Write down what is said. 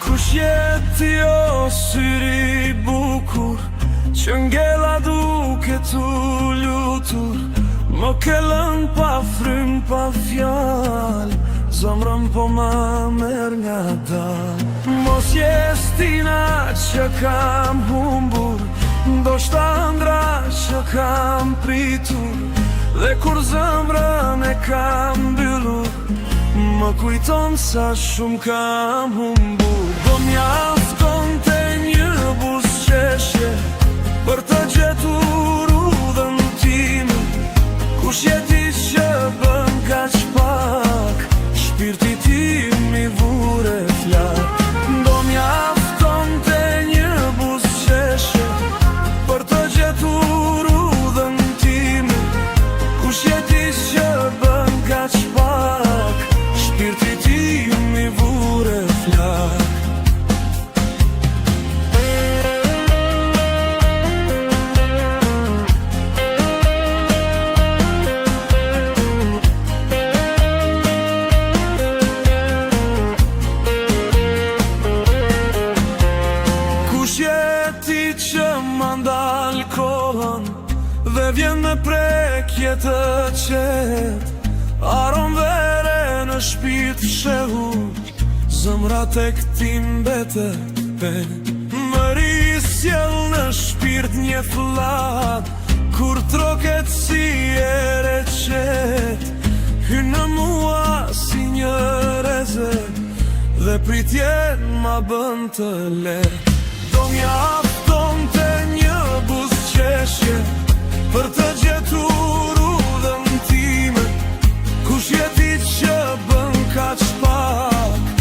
Kush je ti o syri bukur, që ngella duke t'u lutur, më ke lënë pa frym, pa fjal, zemrën po ma merr nga dal. Mos je stina që kam humbur, ndoshta ëndra që kam pritur, dhe kur zemrën e kam mbyllur, më kujton sa shumë kam humbur. Do mjafton të një buzëqeshje për të gjetur udhën time. Kush je ti që bën kaq pak, shpirti tim i vure flak. Do mjafton të një buzëqeshje për të gjetur udhën time. Kush je ti që bën kaq pak, shpirti tim i vure flak. Kush je ti që më ndal kohën dhe vjen me prekje të qet, aron vere në shpirt fshehur, zemra tek ti mbetet pen. Më risjell në shpirt një fllad, kur troket si ere qet, hyn në mua si një rezet, dhe pritjen ma bën të let. Do mjafton të një buzëqeshje për të gjetur udhën time. Kush je ti që bën kaq pak,